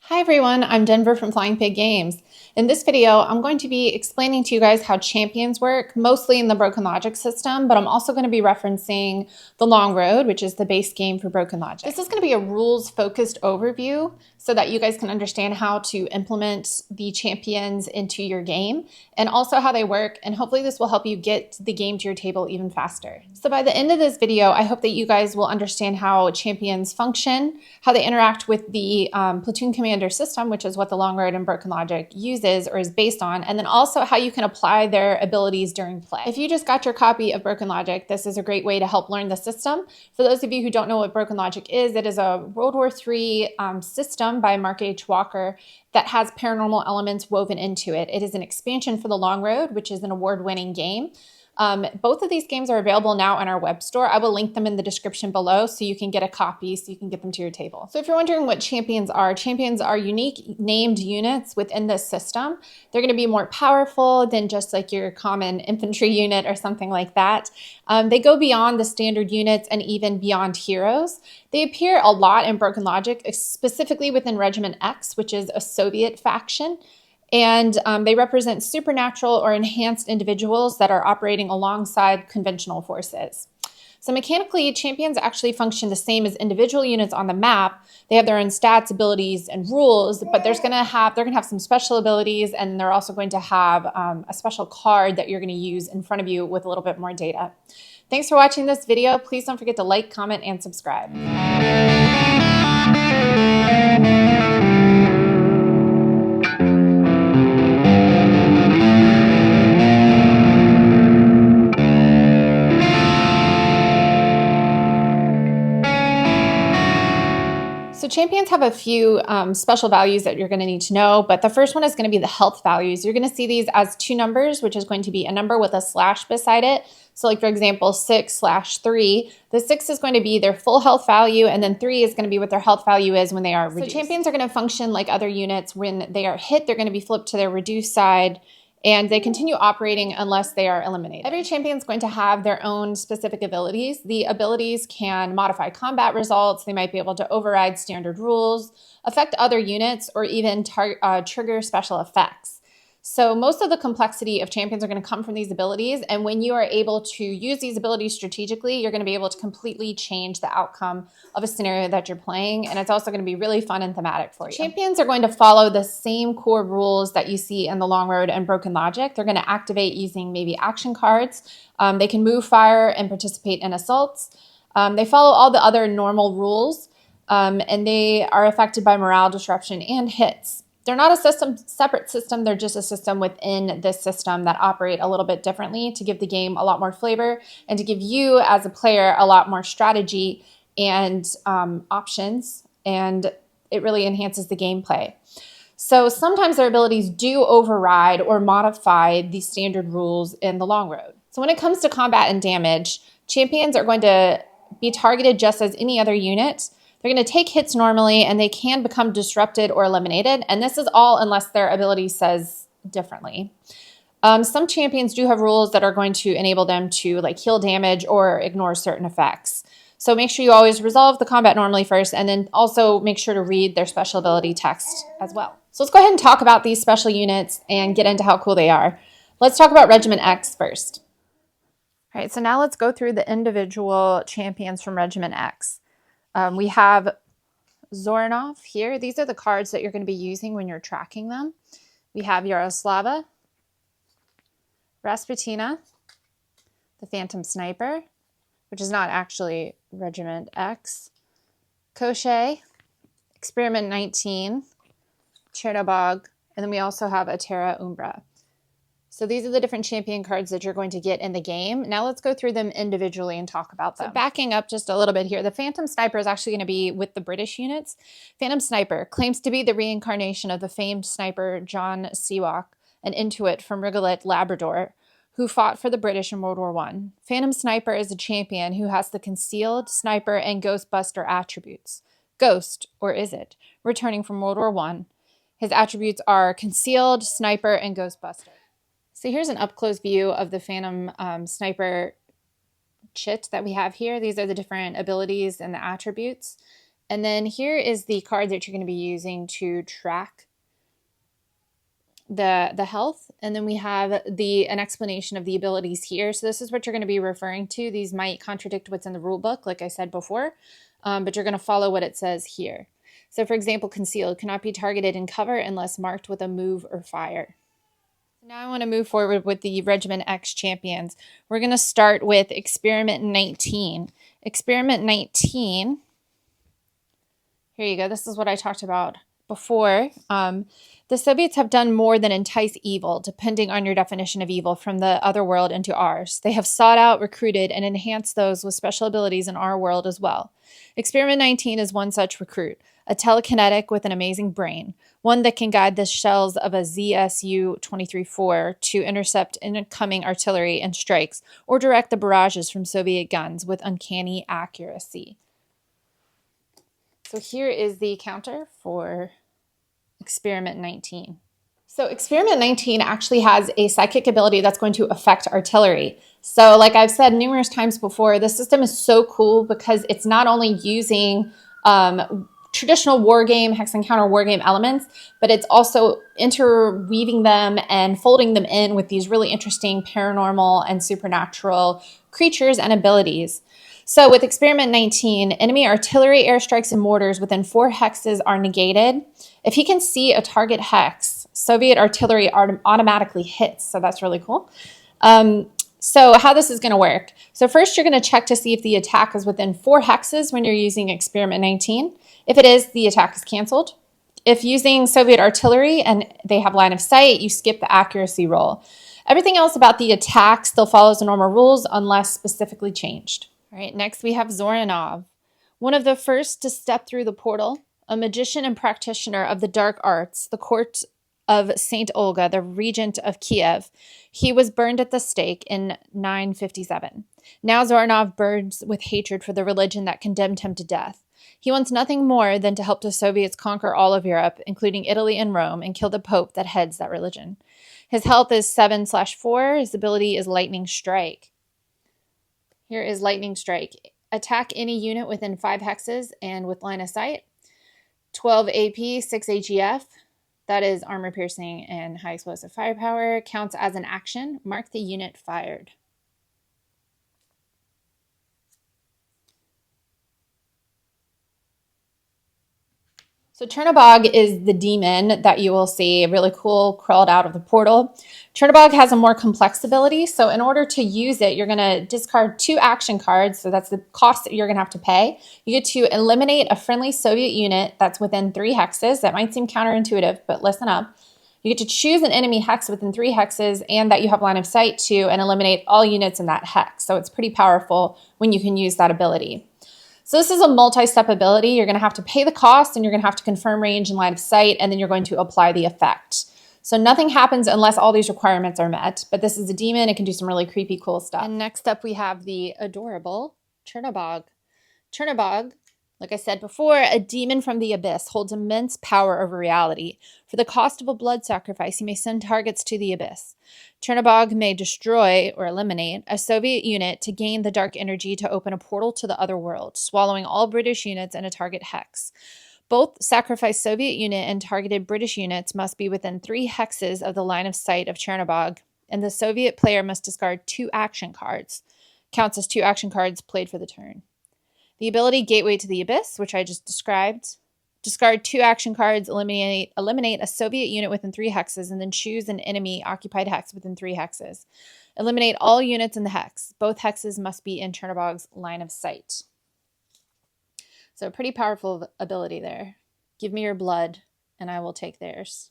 Hi everyone, I'm Denver from Flying Pig Games. In this video, I'm going to be explaining to you guys how champions work, mostly in the Broken Logic system, but I'm also going to be referencing the Long Road, which is the base game for Broken Logic. This is going to be a rules-focused overview so that you guys can understand how to implement the champions into your game and also how they work, and hopefully this will help you get the game to your table even faster. So by the end of this video, I hope that you guys will understand how champions function, how they interact with the platoon commander system, which is what the Long Road and Broken Logic uses or is based on, and then also how you can apply their abilities during play. If you just got your copy of Broken Logic, this is a great way to help learn the system. For those of you who don't know what Broken Logic is, it is a World War III system by Mark H. Walker that has paranormal elements woven into it. It is an expansion for the Long Road, which is an award-winning game. Both of these games are available now on our web store. I will link them in the description below so you can get a copy so you can get them to your table. So if you're wondering what champions are unique named units within this system. They're going to be more powerful than just like your common infantry unit or something like that. They go beyond the standard units and even beyond heroes. They appear a lot in Broken Logic, specifically within Regiment X, which is a Soviet faction. And they represent supernatural or enhanced individuals that are operating alongside conventional forces. So mechanically, champions actually function the same as individual units on the map. They have their own stats, abilities, and rules, but they're going to have some special abilities, and they're also going to have a special card that you're going to use in front of you with a little bit more data. Thanks for watching this video. Please don't forget to like, comment, and subscribe. So champions have a few special values that you're going to need to know, but the first one is going to be the health values. You're going to see these as two numbers, which is going to be a number with a slash beside it. So like, for example, 6/3. The 6 is going to be their full health value, and then 3 is going to be what their health value is when they are reduced. So champions are going to function like other units. When they are hit, they're going to be flipped to their reduced side, and they continue operating unless they are eliminated. Every champion is going to have their own specific abilities. The abilities can modify combat results. They might be able to override standard rules, affect other units, or even trigger special effects. So most of the complexity of champions are going to come from these abilities, and when you are able to use these abilities strategically, you're going to be able to completely change the outcome of a scenario that you're playing, and it's also going to be really fun and thematic for you. Champions are going to follow the same core rules that you see in the Long Road and Broken Logic. They're going to activate using maybe action cards. They can move, fire, and participate in assaults. They follow all the other normal rules, and they are affected by morale disruption and hits. They're not a separate system. They're just a system within this system that operate a little bit differently to give the game a lot more flavor and to give you as a player a lot more strategy and options, and it really enhances the gameplay. So sometimes their abilities do override or modify the standard rules in the Long Road. So when it comes to combat and damage, champions are going to be targeted just as any other unit. They're going to take hits normally, and they can become disrupted or eliminated, and this is all unless their ability says differently. Some champions do have rules that are going to enable them to like heal damage or ignore certain effects. So make sure you always resolve the combat normally first, and then also make sure to read their special ability text as well. So let's go ahead and talk about these special units and get into how cool they are. Let's talk about Regiment X first. All right, so now let's go through the individual champions from Regiment X. We have Zoranov here. These are the cards that you're going to be using when you're tracking them. We have Yaroslava, Rasputina, the Phantom Sniper, which is not actually Regiment X, Koshchei, Experiment 19, Chernobog, and then we also have a Terra Umbra. So these are the different champion cards that you're going to get in the game. Now let's go through them individually and talk about them. So backing up just a little bit here, the Phantom Sniper is actually going to be with the British units. Phantom Sniper claims to be the reincarnation of the famed sniper John Seawalk, an Inuit from Rigolet, Labrador, who fought for the British in World War I. Phantom Sniper is a champion who has the concealed, sniper, and ghostbuster attributes. Ghost, or is it, returning from World War I. His attributes are concealed, sniper, and ghostbuster. So here's an up-close view of the Phantom Sniper chit that we have here. These are the different abilities and the attributes. And then here is the card that you're going to be using to track the health. And then we have an explanation of the abilities here. So this is what you're going to be referring to. These might contradict what's in the rule book, like I said before, but you're going to follow what it says here. So for example, concealed cannot be targeted in cover unless marked with a move or fire. So now I want to move forward with the Regimen X champions. We're going to start with Experiment 19. Experiment 19, here you go. This is what I talked about before. The Soviets have done more than entice evil, depending on your definition of evil, from the other world into ours. They have sought out, recruited, and enhanced those with special abilities in our world as well. Experiment 19 is one such recruit, a telekinetic with an amazing brain, one that can guide the shells of a ZSU-23-4 to intercept incoming artillery and strikes, or direct the barrages from Soviet guns with uncanny accuracy. So here is the counter for Experiment 19. So Experiment 19 actually has a psychic ability that's going to affect artillery. So like I've said numerous times before, the system is so cool because it's not only using traditional war game, hex and counter war game elements, but it's also interweaving them and folding them in with these really interesting paranormal and supernatural creatures and abilities. So with Experiment 19, enemy artillery, airstrikes, and mortars within 4 hexes are negated. If he can see a target hex, Soviet artillery automatically hits. So that's really cool. So how this is going to work. So first you're going to check to see if the attack is within 4 hexes when you're using Experiment 19. If it is, the attack is canceled. If using Soviet artillery and they have line of sight, you skip the accuracy roll. Everything else about the attack still follows the normal rules unless specifically changed. All right, next we have Zoranov, one of the first to step through the portal, a magician and practitioner of the dark arts, the court of Saint Olga, the regent of Kiev. He was burned at the stake in 957. Now Zoranov burns with hatred for the religion that condemned him to death. He wants nothing more than to help the Soviets conquer all of Europe, including Italy and Rome, and kill the Pope that heads that religion. His health is 7/4. His ability is Lightning Strike. Here is Lightning Strike. Attack any unit within 5 hexes and with line of sight. 12 AP, 6 AGF. That is armor piercing and high explosive firepower. Counts as an action. Mark the unit fired. So Chernobog is the demon that you will see, really cool, crawled out of the portal. Chernobog has a more complex ability, so in order to use it, you're going to discard 2 action cards, so that's the cost that you're going to have to pay. You get to eliminate a friendly Soviet unit that's within 3 hexes. That might seem counterintuitive, but listen up. You get to choose an enemy hex within 3 hexes and that you have line of sight to, and eliminate all units in that hex. So it's pretty powerful when you can use that ability. So this is a multi-step ability. You're going to have to pay the cost, and you're going to have to confirm range and line of sight, and then you're going to apply the effect. So nothing happens unless all these requirements are met. But this is a demon. It can do some really creepy, cool stuff. And next up, we have the adorable Chernobog. Chernobog, like I said before, a demon from the abyss, holds immense power over reality. For the cost of a blood sacrifice, he may send targets to the abyss. Chernobog may destroy or eliminate a Soviet unit to gain the dark energy to open a portal to the other world, swallowing all British units in a target hex. Both sacrificed Soviet unit and targeted British units must be within 3 hexes of the line of sight of Chernobog, and the Soviet player must discard 2 action cards. Counts as 2 action cards played for the turn. The ability Gateway to the Abyss, which I just described. Discard 2 action cards, eliminate a Soviet unit within 3 hexes, and then choose an enemy occupied hex within 3 hexes. Eliminate all units in the hex. Both hexes must be in Chernobog's line of sight. So a pretty powerful ability there. Give me your blood, and I will take theirs.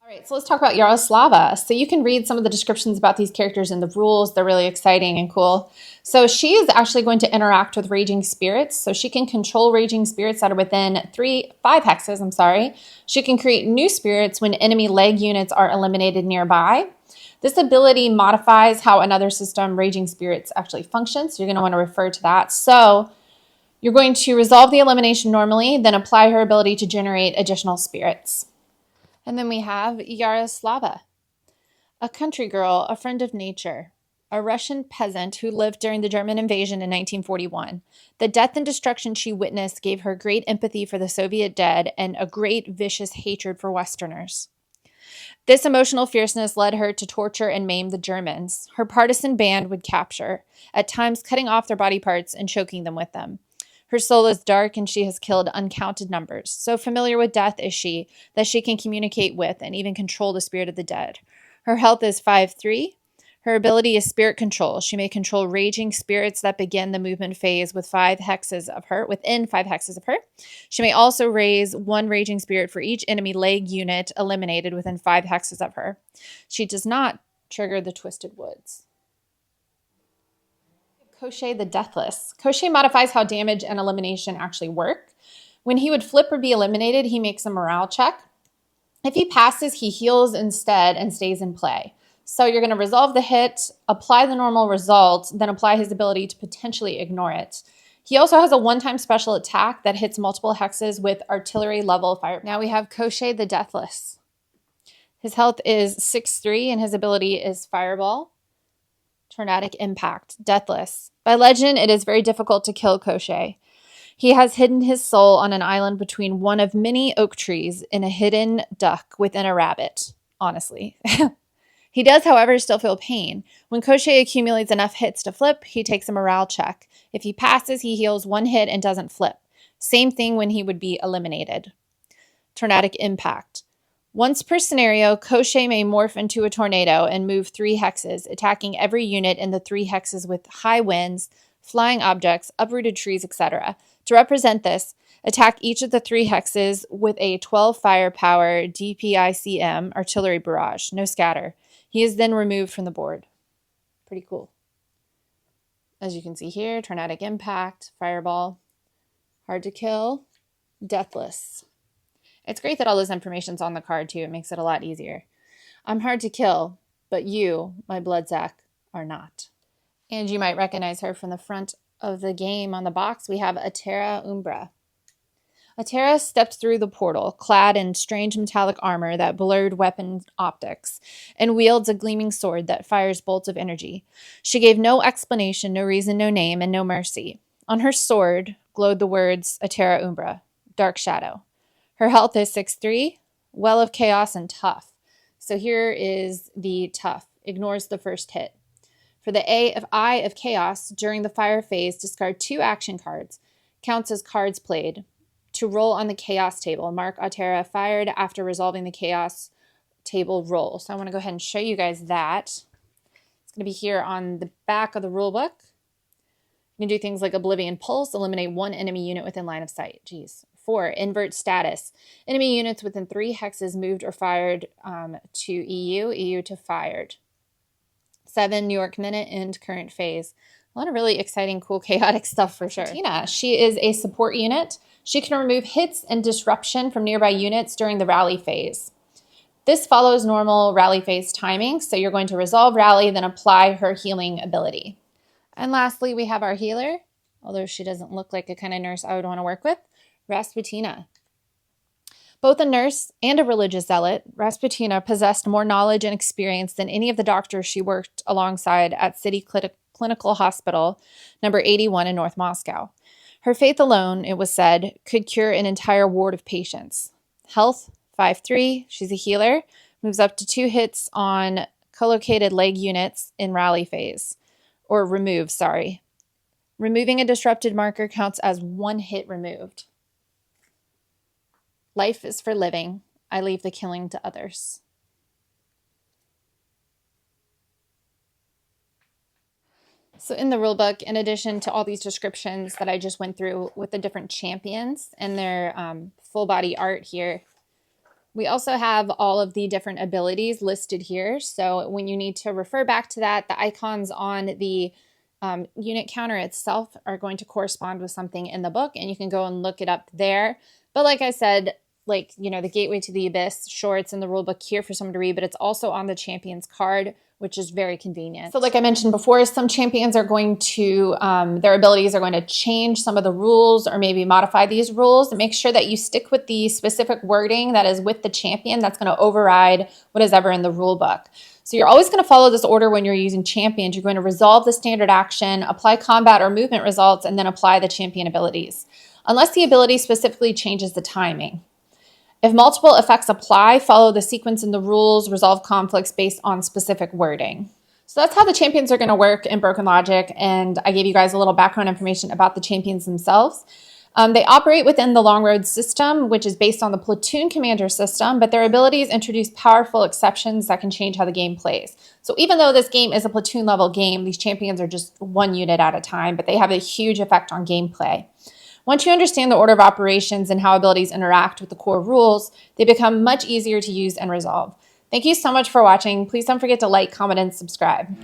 All right, so let's talk about Yaroslava. So you can read some of the descriptions about these characters in the rules. They're really exciting and cool. So she is actually going to interact with raging spirits. So she can control raging spirits that are within 5 hexes, She can create new spirits when enemy leg units are eliminated nearby. This ability modifies how another system, raging spirits, actually functions. So you're going to want to refer to that. So you're going to resolve the elimination normally, then apply her ability to generate additional spirits. And then we have Yaroslava, a country girl, a friend of nature, a Russian peasant who lived during the German invasion in 1941. The death and destruction she witnessed gave her great empathy for the Soviet dead and a great vicious hatred for Westerners. This emotional fierceness led her to torture and maim the Germans. Her partisan band would capture, at times cutting off their body parts and choking them with them. Her soul is dark and she has killed uncounted numbers. So familiar with death is she that she can communicate with and even control the spirit of the dead. Her health is 5'3". Her ability is spirit control. She may control raging spirits that begin the movement phase with 5 hexes of her, within 5 hexes of her. She may also raise 1 raging spirit for each enemy leg unit eliminated within 5 hexes of her. She does not trigger the Twisted Woods. Koschei the Deathless. Koschei modifies how damage and elimination actually work. When he would flip or be eliminated, he makes a morale check. If he passes, he heals instead and stays in play. So you're going to resolve the hit, apply the normal result, then apply his ability to potentially ignore it. He also has a one-time special attack that hits multiple hexes with artillery level fire. Now we have Koschei the Deathless. His health is 6'3", and his ability is Fireball. Tornadic Impact. Deathless. By legend, it is very difficult to kill Koschei. He has hidden his soul on an island between one of many oak trees in a hidden duck within a rabbit. Honestly. He does, however, still feel pain. When Koschei accumulates enough hits to flip, he takes a morale check. If he passes, he heals 1 hit and doesn't flip. Same thing when he would be eliminated. Tornadic Impact. Once per scenario, Koschei may morph into a tornado and move 3 hexes, attacking every unit in the 3 hexes with high winds, flying objects, uprooted trees, etc. To represent this, attack each of the 3 hexes with a 12 firepower DPICM artillery barrage, no scatter. He is then removed from the board. Pretty cool. As you can see here, Tornadic Impact, Fireball, hard to kill, Deathless. It's great that all this information's on the card too. It makes it a lot easier. I'm hard to kill, but you, my blood sac, are not. And you might recognize her from the front of the game on the box. We have Atera Umbra. Atera stepped through the portal, clad in strange metallic armor that blurred weapon optics, and wields a gleaming sword that fires bolts of energy. She gave no explanation, no reason, no name, and no mercy. On her sword glowed the words Atera Umbra, Dark Shadow. Her health is 6'3", Well of Chaos, and Tough. So here is the Tough. Ignores the first hit. For the Eye of Chaos, during the fire phase, discard 2 action cards. Counts as cards played. To roll on the Chaos table. Mark Atera fired after resolving the Chaos table roll. So I want to go ahead and show you guys that. It's going to be here on the back of the rule book. You can do things like Oblivion Pulse, eliminate 1 enemy unit within line of sight. Jeez. 4, invert status. Enemy units within 3 hexes moved or fired to EU, EU to fired. 7, New York Minute, end current phase. A lot of really exciting, cool, chaotic stuff for sure. Tina, she is a support unit. She can remove hits and disruption from nearby units during the rally phase. This follows normal rally phase timing, so you're going to resolve rally, then apply her healing ability. And lastly, we have our healer, although she doesn't look like a kind of nurse I would want to work with, Rasputina. Both a nurse and a religious zealot, Rasputina possessed more knowledge and experience than any of the doctors she worked alongside at City Clinical Hospital, number 81 in North Moscow. Her faith alone, it was said, could cure an entire ward of patients. Health, 5'3", she's a healer, moves up to 2 hits on collocated leg units in rally phase. Or remove, sorry. Removing a disrupted marker counts as 1 hit removed. Life is for living. I leave the killing to others. So in the rulebook, in addition to all these descriptions that I just went through with the different champions and their full body art here, we also have all of the different abilities listed here. So when you need to refer back to that, the icons on the unit counter itself are going to correspond with something in the book, and you can go and look it up there. But like I said, like, the Gateway to the Abyss. Sure, it's in the rule book here for someone to read, but it's also on the champion's card, which is very convenient. So like I mentioned before, some champions are going to, their abilities are going to change some of the rules or maybe modify these rules. And make sure that you stick with the specific wording that is with the champion that's going to override what is ever in the rule book. So you're always going to follow this order when you're using champions. You're going to resolve the standard action, apply combat or movement results, and then apply the champion abilities, unless the ability specifically changes the timing. If multiple effects apply, follow the sequence in the rules, resolve conflicts based on specific wording. So that's how the champions are going to work in Broken Logic, and I gave you guys a little background information about the champions themselves. They operate within the Long Road system, which is based on the Platoon Commander system, but their abilities introduce powerful exceptions that can change how the game plays. So even though this game is a platoon level game, these champions are just one unit at a time, but they have a huge effect on gameplay. Once you understand the order of operations and how abilities interact with the core rules, they become much easier to use and resolve. Thank you so much for watching. Please don't forget to like, comment, and subscribe.